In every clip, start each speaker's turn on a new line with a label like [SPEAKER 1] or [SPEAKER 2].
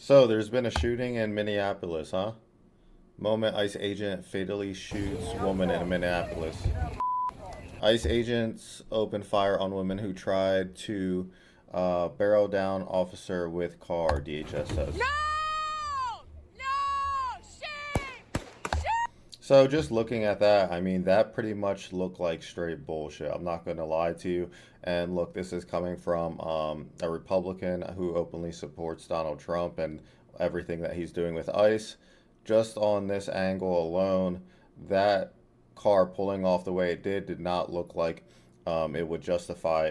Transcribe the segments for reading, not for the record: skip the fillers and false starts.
[SPEAKER 1] So there's been a shooting in Minneapolis, huh? Moment ICE agent fatally shoots woman in Minneapolis. ICE agents open fire on women who tried to barrel down officer with car, DHS says.
[SPEAKER 2] No! No! Shame!
[SPEAKER 1] So just looking at that, I mean, that pretty much looked like straight bullshit. I'm not going to lie to you. And look, this is coming from a Republican who openly supports Donald Trump and everything that he's doing with ICE. Just on this angle alone, that car pulling off the way it did not look like it would justify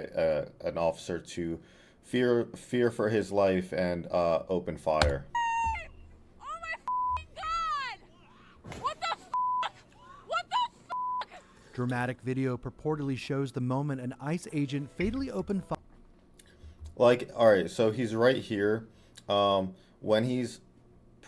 [SPEAKER 1] an officer to fear for his life and open fire.
[SPEAKER 2] Oh my f***ing god! What the fuck? What the fuck?
[SPEAKER 3] Dramatic video purportedly shows the moment an ICE agent fatally opened fire.
[SPEAKER 1] Like, all right, so he's right here. When he's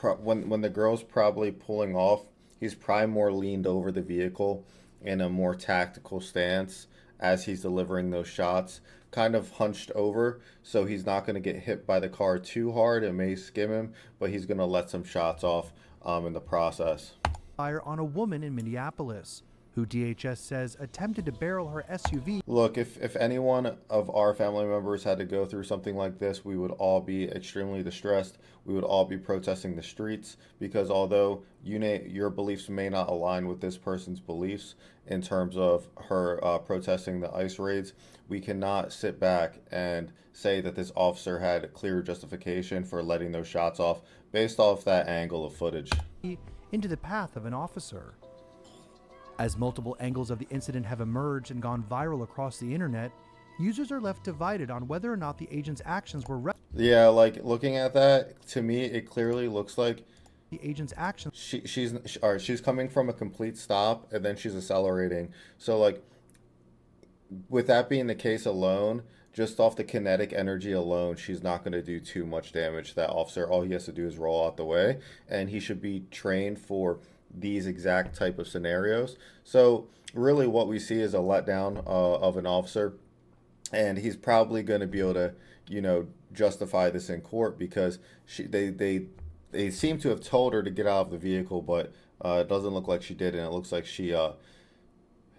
[SPEAKER 1] when the girl's probably pulling off, he's probably more leaned over the vehicle in a more tactical stance as he's delivering those shots, kind of hunched over, so he's not going to get hit by the car too hard. It may skim him, but he's going to let some shots off in the process.
[SPEAKER 3] Fire on a woman in Minneapolis, who DHS says attempted to barrel her SUV.
[SPEAKER 1] Look, if any one of our family members had to go through something like this, we would all be extremely distressed. We would all be protesting the streets because although your beliefs may not align with this person's beliefs in terms of her protesting the ICE raids, we cannot sit back and say that this officer had a clear justification for letting those shots off based off that angle of footage.
[SPEAKER 3] Into the path of an officer. As multiple angles of the incident have emerged and gone viral across the internet, users are left divided on whether or not the agent's actions were
[SPEAKER 1] Yeah, like looking at that, to me, it clearly looks like
[SPEAKER 3] the agent's actions.
[SPEAKER 1] She's coming from a complete stop and then she's accelerating. So like, with that being the case alone, just off the kinetic energy alone, she's not going to do too much damage to that officer. All he has to do is roll out the way, and he should be trained for these exact type of scenarios. So really what we see is a letdown of an officer, and he's probably going to be able to, justify this in court because they seem to have told her to get out of the vehicle, but it doesn't look like she did, and it looks like she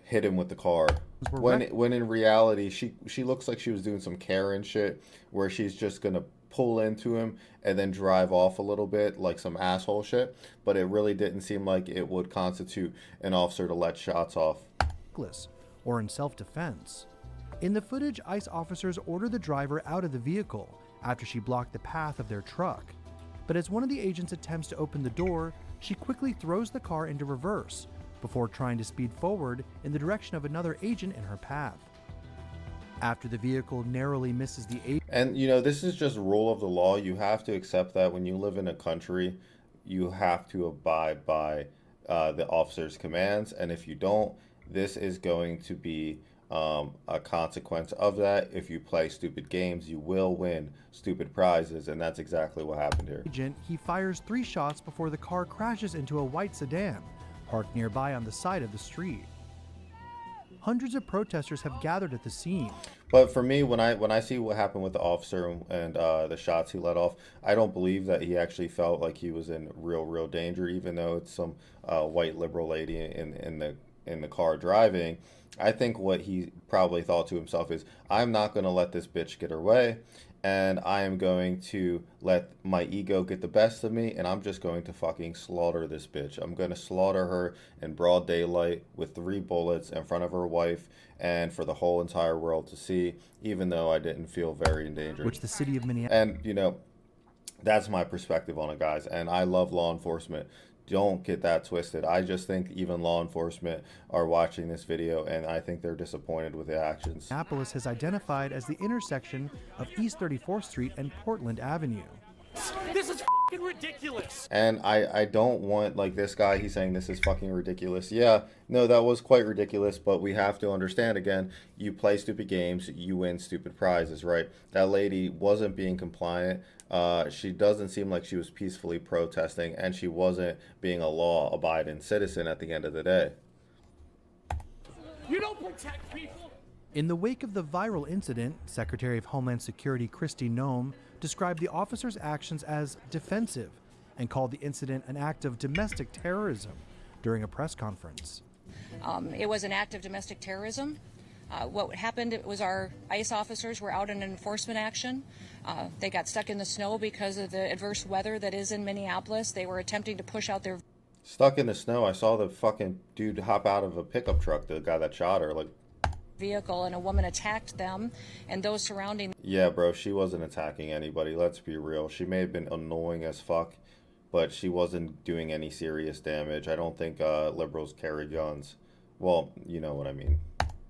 [SPEAKER 1] hit him with the car. When in reality, she looks like she was doing some Karen shit where she's just going to pull into him and then drive off a little bit like some asshole shit, but it really didn't seem like it would constitute an officer to let shots off.
[SPEAKER 3] Or in self-defense. In the footage, ICE officers order the driver out of the vehicle after she blocked the path of their truck. But as one of the agents attempts to open the door, she quickly throws the car into reverse before trying to speed forward in the direction of another agent in her path. After the vehicle narrowly misses the agent.
[SPEAKER 1] And this is just rule of the law. You have to accept that when you live in a country, you have to abide by the officer's commands. And if you don't, this is going to be a consequence of that. If you play stupid games, you will win stupid prizes. And that's exactly what happened here.
[SPEAKER 3] He fires 3 shots before the car crashes into a white sedan parked nearby on the side of the street. Hundreds of protesters have gathered at the scene.
[SPEAKER 1] But for me, when I see what happened with the officer and the shots he let off, I don't believe that he actually felt like he was in real danger, even though it's some white liberal lady in the car driving. I think what he probably thought to himself is, I'm not going to let this bitch get her way, and I am going to let my ego get the best of me, and I'm just going to fucking slaughter this bitch. I'm going to slaughter her in broad daylight with 3 bullets in front of her wife and for the whole entire world to see, even though I didn't feel very in danger.
[SPEAKER 3] Which the city of Minneapolis...
[SPEAKER 1] And, that's my perspective on it, guys, and I love law enforcement. Don't get that twisted. I just think even law enforcement are watching this video, and I think they're disappointed with the actions.
[SPEAKER 3] Minneapolis has identified as the intersection of East 34th Street and Portland Avenue.
[SPEAKER 2] This is fucking ridiculous.
[SPEAKER 1] And I don't want, like, this guy, he's saying this is fucking ridiculous. Yeah, no, that was quite ridiculous, but we have to understand, again, you play stupid games, you win stupid prizes, right? That lady wasn't being compliant. She doesn't seem like she was peacefully protesting, and she wasn't being a law-abiding citizen at the end of the day.
[SPEAKER 2] You don't protect people.
[SPEAKER 3] In the wake of the viral incident, Secretary of Homeland Security Kristi Noem described the officer's actions as defensive and called the incident an act of domestic terrorism during a press conference.
[SPEAKER 4] It was an act of domestic terrorism. What happened was our ICE officers were out in an enforcement action. They got stuck in the snow because of the adverse weather that is in Minneapolis. They were attempting to push out their
[SPEAKER 1] Stuck in the snow. I saw the fucking dude hop out of a pickup truck, the guy that shot her. Like,
[SPEAKER 4] vehicle, and a woman attacked them and those surrounding.
[SPEAKER 1] yeah, bro, she wasn't attacking anybody. Let's be real. She may have been annoying as fuck, but she wasn't doing any serious damage. I don't think liberals carry guns. Well, you know what I mean.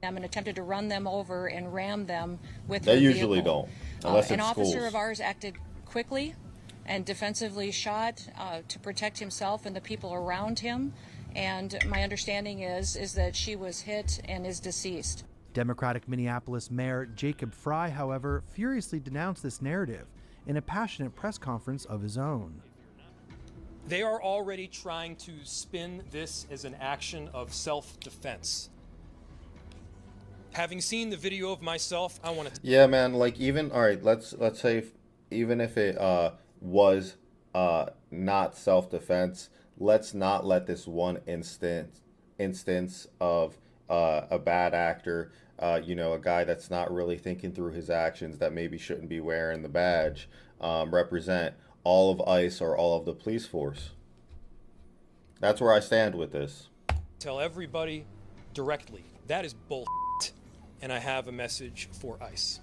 [SPEAKER 4] Them and attempted to run them over and ram them with
[SPEAKER 1] They
[SPEAKER 4] their
[SPEAKER 1] usually
[SPEAKER 4] vehicle.
[SPEAKER 1] don't, unless
[SPEAKER 4] An
[SPEAKER 1] it's
[SPEAKER 4] officer
[SPEAKER 1] schools.
[SPEAKER 4] of ours acted quickly and defensively shot to protect himself and the people around him. And my understanding is that she was hit and is deceased.
[SPEAKER 3] Democratic Minneapolis Mayor Jacob Fry, however, furiously denounced this narrative in a passionate press conference of his own.
[SPEAKER 5] They are already trying to spin this as an action of self-defense. Having seen the video of myself, I want to...
[SPEAKER 1] Yeah, man, like even, all right, let's say even if it was not self-defense, let's not let this one instance of a bad actor, a guy that's not really thinking through his actions, that maybe shouldn't be wearing the badge, represent all of ICE or all of the police force. That's where I stand with this.
[SPEAKER 5] Tell everybody directly, that is bull. And I have a message for ICE.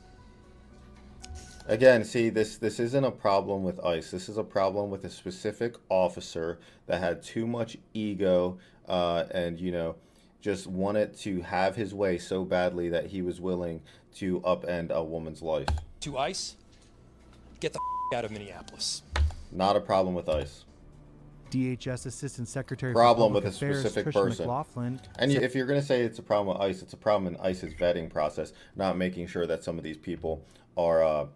[SPEAKER 1] Again, see, this isn't a problem with ICE. This is a problem with a specific officer that had too much ego and, just wanted to have his way so badly that he was willing to upend a woman's life.
[SPEAKER 5] To ICE, get the out of Minneapolis.
[SPEAKER 1] Not a problem with ICE.
[SPEAKER 3] DHS Assistant Secretary
[SPEAKER 1] Problem
[SPEAKER 3] for Public
[SPEAKER 1] with a
[SPEAKER 3] Affairs
[SPEAKER 1] specific
[SPEAKER 3] Tricia
[SPEAKER 1] person.
[SPEAKER 3] McLaughlin
[SPEAKER 1] And
[SPEAKER 3] said
[SPEAKER 1] if you're going to say it's a problem with ICE, it's a problem in ICE's vetting process, not making sure that some of these people are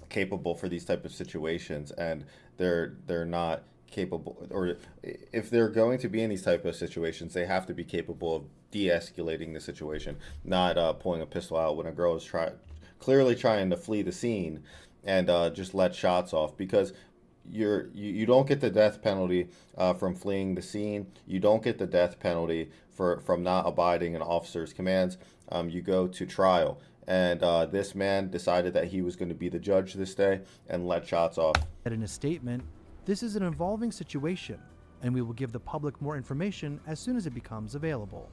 [SPEAKER 1] capable for these type of situations, and they're not capable, or if they're going to be in these type of situations, they have to be capable of de-escalating the situation, not pulling a pistol out when a girl is clearly trying to flee the scene and just let shots off, because you don't get the death penalty from fleeing the scene. You don't get the death penalty from not abiding an officer's commands. You go to trial. And this man decided that he was going to be the judge this day and let shots off.
[SPEAKER 3] in a statement, "This is an evolving situation, and we will give the public more information as soon as it becomes available."